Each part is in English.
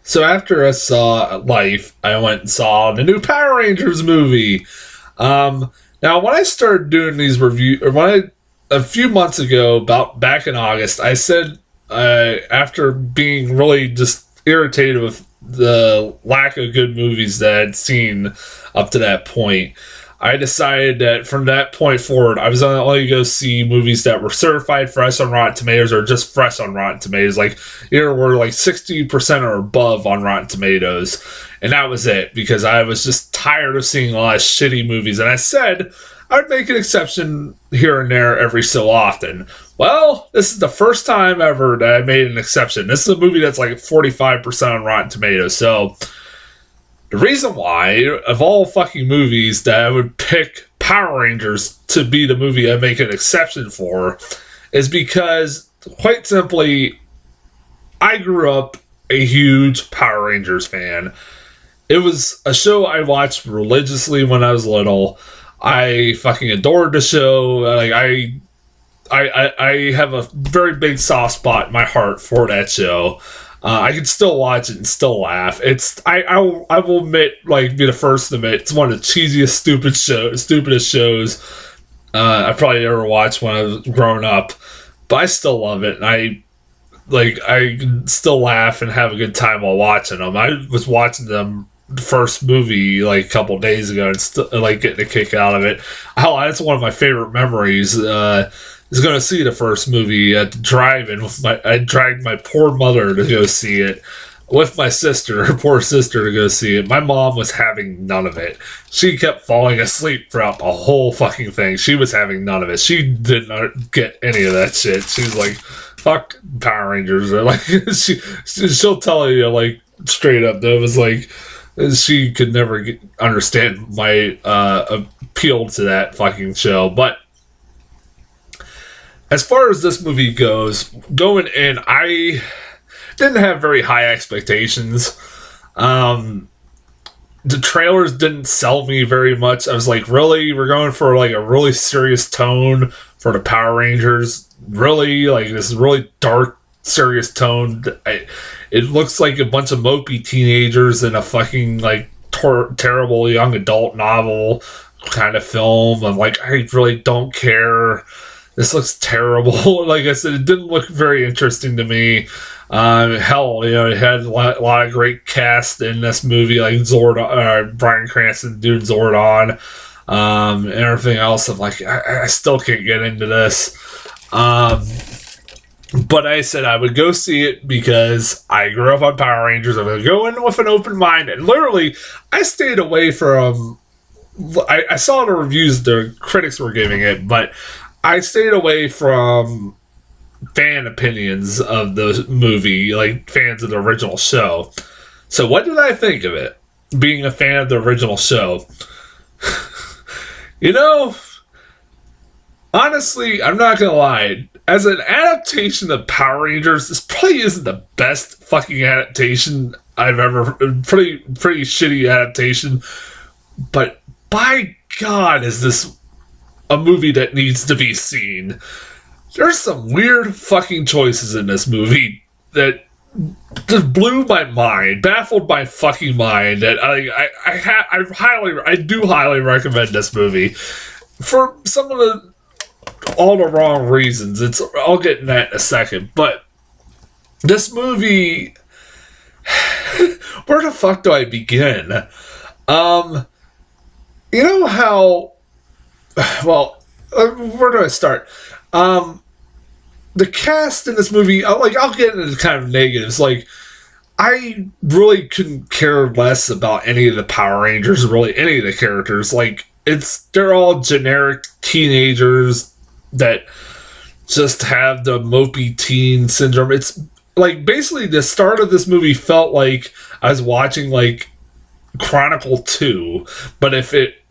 So after I saw Life, I went and saw the new Power Rangers movie. Um, Now, when I started doing these reviews, or a few months ago, about back in August, I said after being really just irritated with the lack of good movies that I'd seen up to that point, I decided that from that point forward, I was only go see movies that were certified fresh on Rotten Tomatoes or just fresh on Rotten Tomatoes. Like, either were like 60% or above on Rotten Tomatoes. And that was it, because I was just tired of seeing a lot of shitty movies. And I said I would make an exception here and there every so often. Well, this is the first time ever that I made an exception. This is a movie that's like 45% on Rotten Tomatoes. So the reason why, of all fucking movies, that I would pick Power Rangers to be the movie I make an exception for is because, quite simply, I grew up a huge Power Rangers fan. It was a show I watched religiously when I was little. I fucking adored the show. I have a very big soft spot in my heart for that show. I can still watch it and still laugh. I will admit, like, be the first to admit, it's one of the cheesiest, stupidest shows I probably ever watched when I was growing up. But I still love it, and I can still laugh and have a good time while watching them. I was watching them the first movie like a couple days ago and still like getting a kick out of it. Hell, that's one of my favorite memories. Is going to see the first movie at the drive-in with I dragged my poor mother to go see it with my sister, her poor sister, to go see it. My mom was having none of it. She kept falling asleep throughout the whole fucking thing. She was having none of it. She did not get any of that shit. She was like, fuck Power Rangers. Or like, she'll tell you, like, straight up, that it was like, she could never understand my appeal to that fucking show. But as far as this movie goes, going in, I didn't have very high expectations. The trailers didn't sell me very much. I was like, really? We're going for like a really serious tone for the Power Rangers? Really? Like, this really dark, serious tone? It looks like a bunch of mopey teenagers in a fucking, like, terrible young adult novel kind of film. I'm like, I really don't care. This looks terrible. Like I said, it didn't look very interesting to me. Hell, it had a lot of great cast in this movie, like Zordon, Bryan Cranston doing Zordon, and everything else. I'm like, I still can't get into this. But I said I would go see it because I grew up on Power Rangers. I'm going to go in with an open mind. And literally, I stayed away from... I saw the reviews the critics were giving it, but I stayed away from fan opinions of the movie, like fans of the original show. So what did I think of it, being a fan of the original show? Honestly, I'm not gonna lie. As an adaptation of Power Rangers, this probably isn't the best fucking adaptation I've ever... Pretty shitty adaptation. But by God, is this a movie that needs to be seen. There's some weird fucking choices in this movie that just blew my mind, baffled my fucking mind. That I do highly recommend this movie for some of all the wrong reasons. I'll get in that in a second, but this movie, where the fuck do I begin? You know how... Well, where do I start? The cast in this movie, I'll get into kind of negatives. Like, I really couldn't care less about any of the Power Rangers, really any of the characters. Like, they're all generic teenagers that just have the mopey teen syndrome. It's like, basically the start of this movie felt like I was watching, like, Chronicle 2, but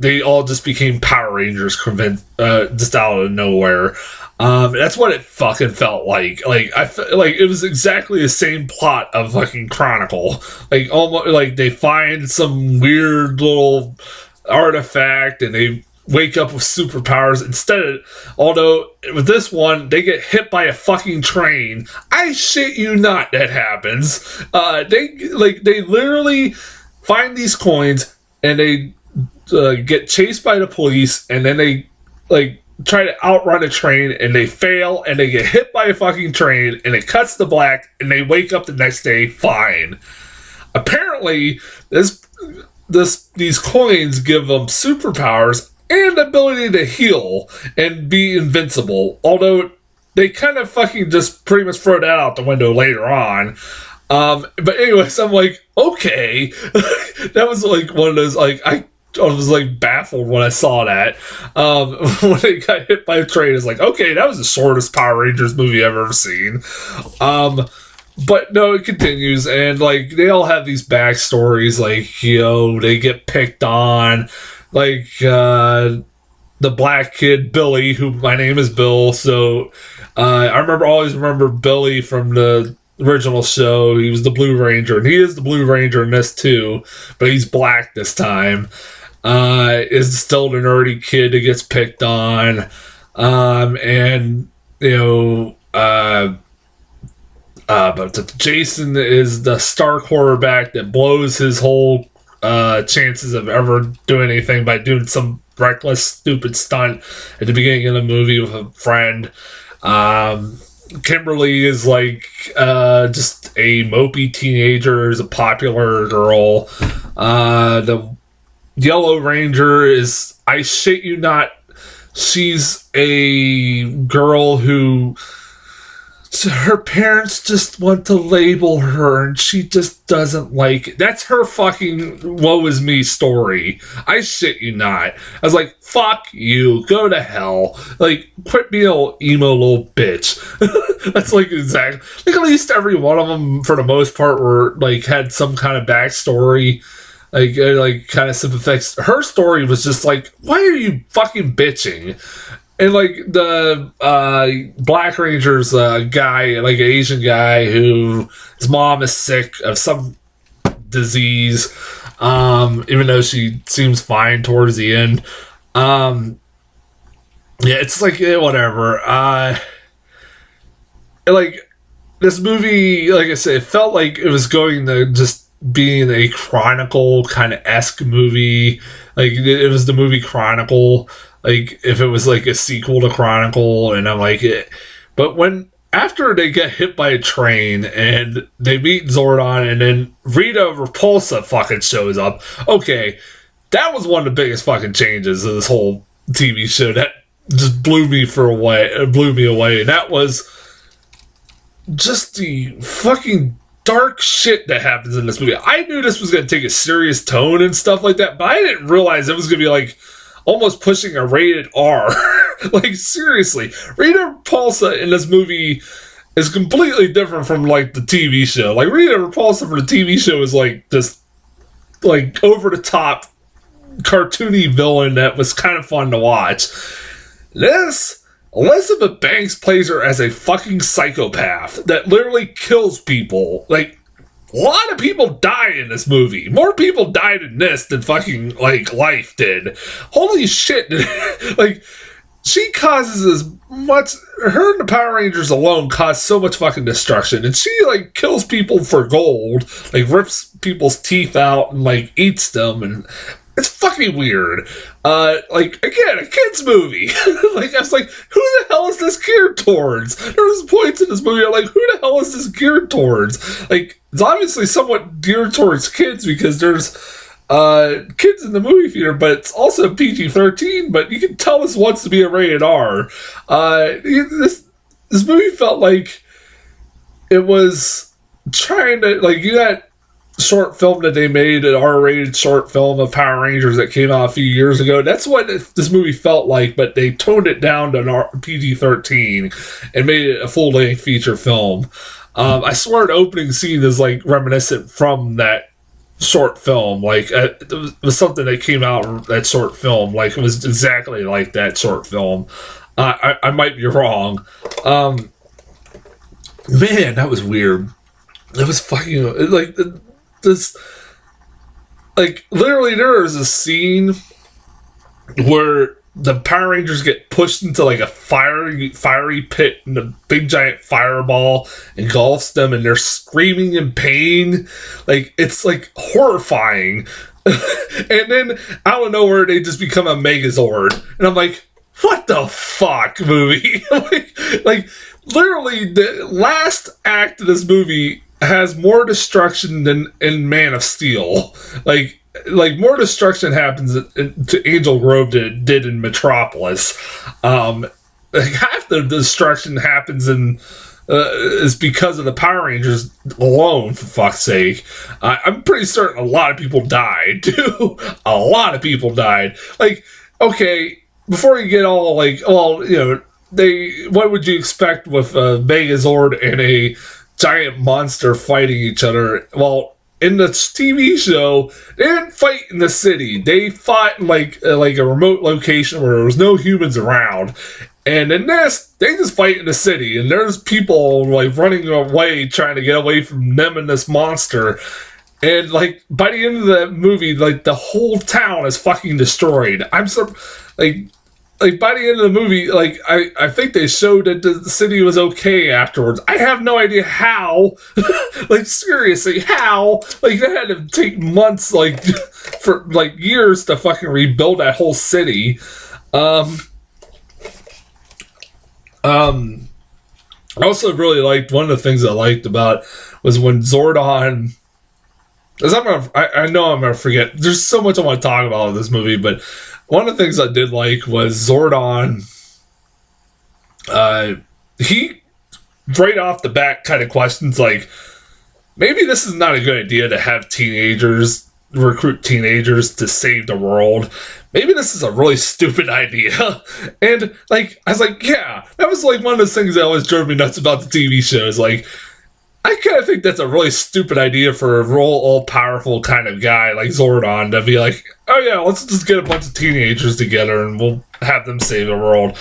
they all just became Power Rangers just out of nowhere. That's what it fucking felt like. Like, I felt like it was exactly the same plot of fucking Chronicle. Like, almost like they find some weird little artifact and they wake up with superpowers. Instead, although with this one, they get hit by a fucking train. I shit you not, that happens. They literally find these coins and they get chased by the police, and then they try to outrun a train and they fail and they get hit by a fucking train and it cuts to black and they wake up the next day fine. Apparently, these coins give them superpowers and the ability to heal and be invincible. Although they kind of fucking just pretty much throw that out the window later on. But anyways, I'm like, okay. That was like one of those, like, I was like baffled when I saw that. When they got hit by a train, it's like, okay, that was the shortest Power Rangers movie I've ever seen. But no, it continues, and like they all have these backstories, like, you know, they get picked on, like the black kid Billy, who my name is Bill, so I always remember Billy from the original show. He was the Blue Ranger, and he is the Blue Ranger in this too, but he's black this time. Is still the nerdy kid that gets picked on, and you know, but Jason is the star quarterback that blows his whole chances of ever doing anything by doing some reckless, stupid stunt at the beginning of the movie with a friend. Kimberly is like just a mopey teenager, is a popular girl. The Yellow Ranger is, I shit you not, she's a girl who her parents just want to label her and she just doesn't like it. That's her fucking woe is me story. I shit you not. I was like, fuck you, go to hell. Like, quit being an emo little bitch. That's like exactly, like at least every one of them for the most part were like had some kind of backstory. Like kind of sympathetic. Her story was just like, why are you fucking bitching? And like the Black Ranger's guy, like an Asian guy who his mom is sick of some disease, even though she seems fine towards the end. Yeah, it's like whatever. Like this movie, like I said, it felt like it was going to just being a Chronicle kind of esque movie. Like it was the movie Chronicle. Like if it was like a sequel to Chronicle, and I'm like, but when after they get hit by a train and they meet Zordon, and then Rita Repulsa fucking shows up. Okay, that was one of the biggest fucking changes of this whole TV show. That just blew me away. And that was just the fucking dark shit that happens in this movie. I knew this was going to take a serious tone and stuff like that, but I didn't realize it was going to be like almost pushing a rated R. Like, seriously. Rita Repulsa in this movie is completely different from, like, the TV show. Like, Rita Repulsa for the TV show is, like, this, like, over-the-top cartoony villain that was kind of fun to watch. This, Elizabeth Banks plays her as a fucking psychopath that literally kills people. Like, a lot of people die in this movie. More people died in this than fucking, like, Life did. Holy shit. Like, she causes as much... Her and the Power Rangers alone cause so much fucking destruction. And she, like, kills people for gold. Like, rips people's teeth out and, like, eats them. And it's fucking weird. Like, again, a kid's movie. Like, I was like, who the hell is this geared towards? There's points in this movie I'm like, who the hell is this geared towards? Like, it's obviously somewhat geared towards kids because there's kids in the movie theater, but it's also PG-13, but you can tell this wants to be a rated R. This movie felt like it was trying to, like, you got short film that they made, an R-rated short film of Power Rangers that came out a few years ago. That's what this movie felt like, but they toned it down to an PG-13 and made it a full-length feature film. I swear the opening scene is like reminiscent from that short film. Like it was something that came out in that short film. Like it was exactly like that short film. I might be wrong. Man, that was weird. It was fucking like this. Like literally, there is a scene where the Power Rangers get pushed into like a fiery pit, and a big giant fireball engulfs them, and they're screaming in pain. Like, it's like horrifying. And then out of nowhere, they just become a Megazord, and I'm like, what the fuck, movie? like literally, the last act of this movie has more destruction than in Man of Steel. Like more destruction happens to Angel Grove did in Metropolis. Like half the destruction happens in is because of the Power Rangers alone. For fuck's sake, I'm pretty certain a lot of people died too. A lot of people died. Like, okay, before you get all like, well, you know, what would you expect with a Megazord and a giant monster fighting each other? Well, in the TV show, they didn't fight in the city. They fought in like a remote location where there was no humans around. And in this, they just fight in the city, and there's people like running away, trying to get away from them and this monster. And like by the end of the movie, like the whole town is fucking destroyed. Like by the end of the movie, like I think they showed that the city was okay afterwards. I have no idea how. Like, seriously, how? Like, they had to take months, like for like years to fucking rebuild that whole city. I also really liked, one of the things I liked about was when Zordon. I know I'm gonna forget. There's so much I want to talk about in this movie, but one of the things I did like was Zordon. He right off the bat kind of questions like, maybe this is not a good idea to have recruit teenagers to save the world. Maybe this is a really stupid idea. And like, I was like, yeah, that was like one of those things that always drove me nuts about the TV shows. Like, I kind of think that's a really stupid idea for a real all-powerful kind of guy like Zordon to be like, oh yeah, let's just get a bunch of teenagers together and we'll have them save the world.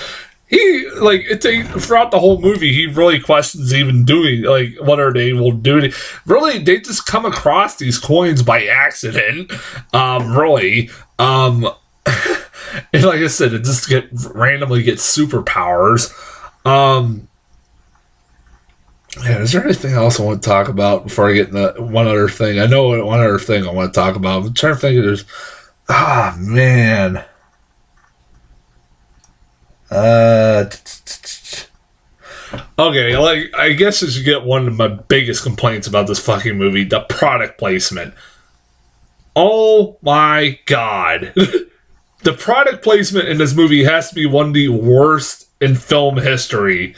He, like, throughout the whole movie, he really questions even doing, like, what are they will do. Really, they just come across these coins by accident, really. And like I said, it just randomly gets superpowers. Yeah, is there anything else I want to talk about before I get into one other thing? I know one other thing I want to talk about. I'm trying to think if there's... Ah, man. Okay, like, I guess I should get one of my biggest complaints about this fucking movie, the product placement. Oh my god. The product placement in this movie has to be one of the worst in film history.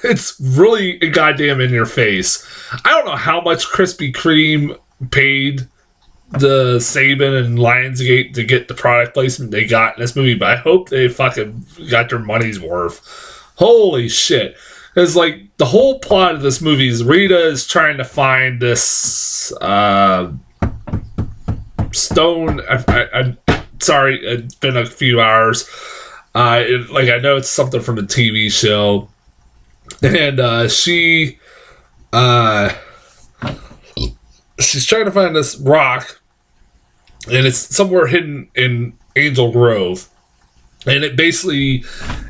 It's really goddamn in your face. I don't know how much Krispy Kreme paid the Saban and Lionsgate to get the product placement they got in this movie, but I hope they fucking got their money's worth. Holy shit. Because, like, the whole plot of this movie is Rita is trying to find this stone. I'm sorry, it's been a few hours. I know it's something from the TV show. And she's trying to find this rock, and it's somewhere hidden in Angel Grove. And it basically,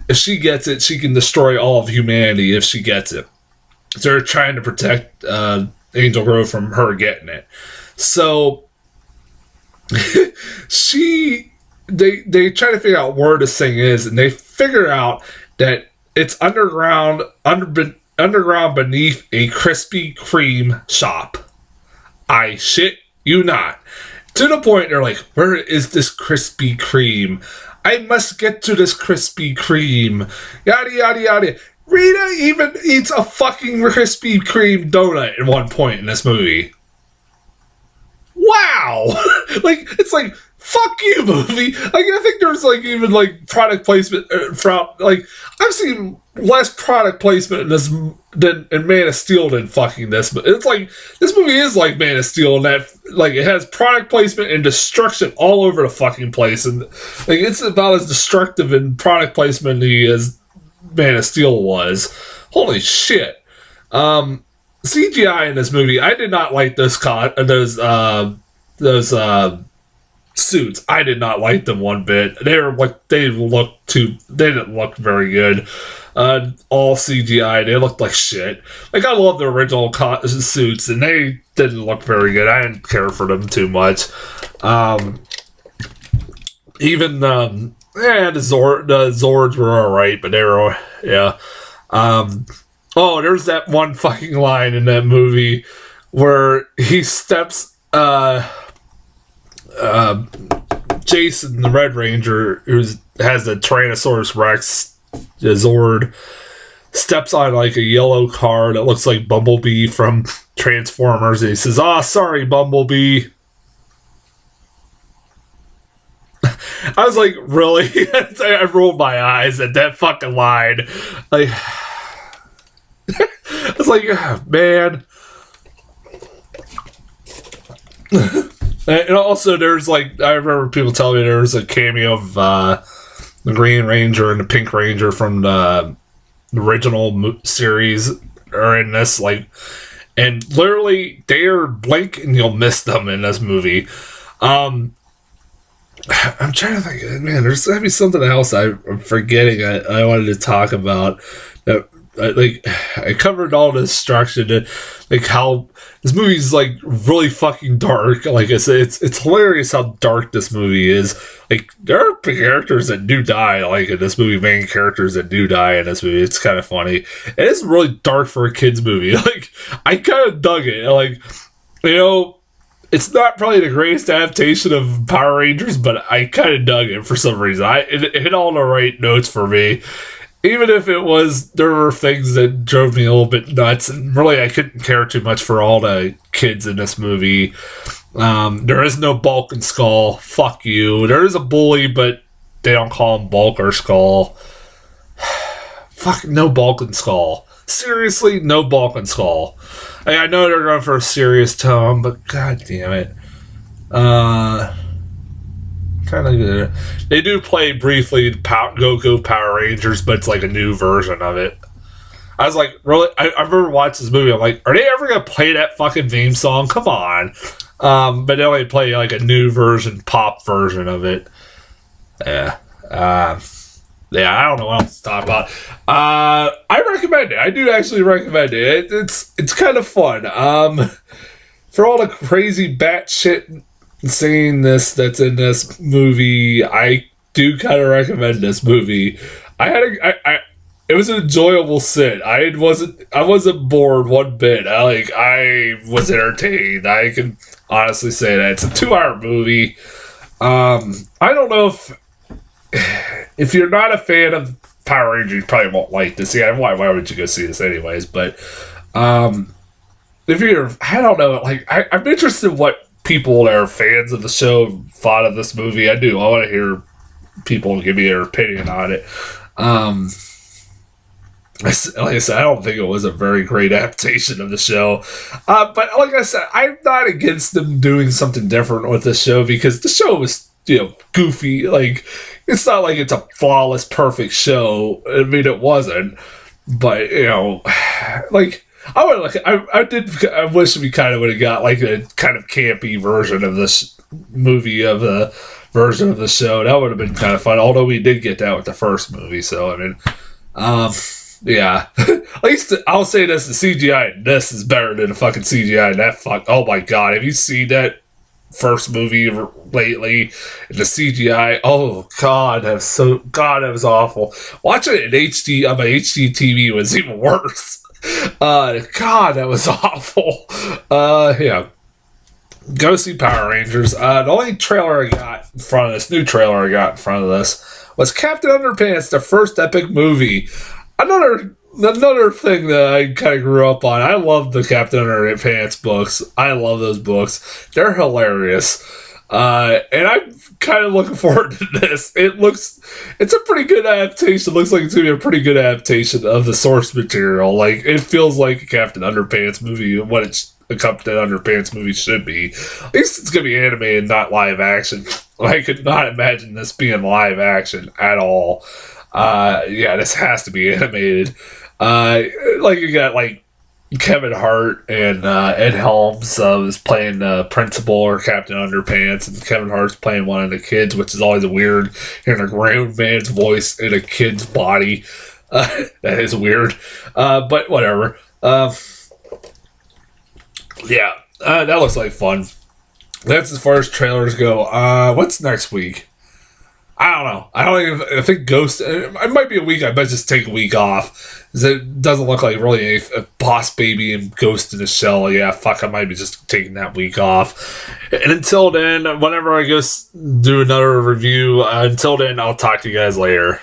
if she gets it, she can destroy all of humanity if she gets it. So they're trying to protect Angel Grove from her getting it. So they try to figure out where this thing is, and they figure out that it's underground beneath a Krispy Kreme shop. I shit you not. To the point they're like, where is this Krispy Kreme? I must get to this Krispy Kreme. Yada yada yada. Rita even eats a fucking Krispy Kreme donut at one point in this movie. Wow! Like, it's like, fuck you, movie. Like, I think there's like even like product placement from like, I've seen less product placement in this than in Man of Steel than fucking this. But it's like, this movie is like Man of Steel in that, like, it has product placement and destruction all over the fucking place, and like, it's about as destructive in product placement as Man of Steel was. Holy shit. CGI in this movie, I did not like those Suits. I did not like them one bit. They didn't look very good. All CGI. They looked like shit. Like, I love the original Suits, and they didn't look very good. I didn't care for them too much. Even the Zords were alright, but they were, yeah. There's that one fucking line in that movie where he steps, Jason, the Red Ranger, who has the Tyrannosaurus Rex, the Zord, steps on like a yellow car that looks like Bumblebee from Transformers, and he says, sorry, Bumblebee. I was like, really? I rolled my eyes at that fucking line. Like, I was like, man. And also, there's like, I remember people telling me there was a cameo of the Green Ranger and the Pink Ranger from the original series are in this, like, and literally they're blink and you'll miss them in this movie. I'm trying to think, man, there's gotta be something else I'm forgetting I wanted to talk about. Like, I covered all the destruction and like how this movie's like really fucking dark. Like I said, it's hilarious how dark this movie is. Like, there are characters that do die, like in this movie, main characters that do die in this movie. It's kind of funny. It is really dark for a kid's movie. Like, I kind of dug it. Like, you know, it's not probably the greatest adaptation of Power Rangers, but I kind of dug it for some reason. It hit all the right notes for me. Even if there were things that drove me a little bit nuts, and really I couldn't care too much for all the kids in this movie. There is no Bulk and Skull. Fuck you. There is a bully, but they don't call him Bulk or Skull. Fuck, no Bulk and Skull. Seriously, no Bulk and Skull. I know they're going for a serious tone, but god damn it. They do play briefly Goku Power Rangers, but it's like a new version of it. I was like, really? I remember watching this movie. I'm like, are they ever gonna play that fucking theme song? Come on! But they only play like a new version, pop version of it. Yeah. I don't know what else to talk about. I recommend it. I do actually recommend it. It's kind of fun. For all the crazy batshit insaneness that's in this movie, I do kind of recommend this movie. It was an enjoyable sit. I wasn't bored one bit. I was entertained. I can honestly say that it's a 2-hour movie. I don't know if you're not a fan of Power Rangers, you probably won't like this. Yeah, why would you go see this anyways? But if you're, I don't know. Like, I'm interested in what people that are fans of the show thought of this movie. I want to hear people give me their opinion on it. Like I said, I don't think it was a very great adaptation of the show. But like I said, I'm not against them doing something different with the show, because the show was, goofy. Like, it's not like it's a flawless, perfect show. I mean, it wasn't. But, like, I wish we kind of would have got like a kind of campy version of this movie, of the version of the show. That would have been kind of fun. Although we did get that with the first movie. So, I mean, yeah. At least I'll say this: the CGI in this is better than the fucking CGI in that oh my god, have you seen that first movie lately? The CGI, oh god, that was awful. Watching it in HD on my HD TV was even worse. God, that was awful. Yeah. Go see Power Rangers. The only trailer I got in front of this, new trailer I got in front of this, was Captain Underpants, the first epic movie. Another thing that I kind of grew up on. I love the Captain Underpants books. I love those books. They're hilarious. And I'm kind of looking forward to this. It's a pretty good adaptation. It looks like it's going to be a pretty good adaptation of the source material. Like, it feels like a Captain Underpants movie, what a Captain Underpants movie should be. At least it's going to be animated, not live action. I could not imagine this being live action at all. Yeah, this has to be animated. Like, you got, like, Kevin Hart and Ed Helms was playing Principal or Captain Underpants, and Kevin Hart's playing one of the kids, which is always weird hearing a grown man's voice in a kid's body. That is weird, but whatever. Yeah, that looks like fun. That's as far as trailers go. What's next week? I don't know. I think Ghost. It might be a week. I might just take a week off. It doesn't look like really a Boss Baby and Ghost in the Shell. Yeah, fuck. I might be just taking that week off. And until then, whenever I go do another review, until then, I'll talk to you guys later.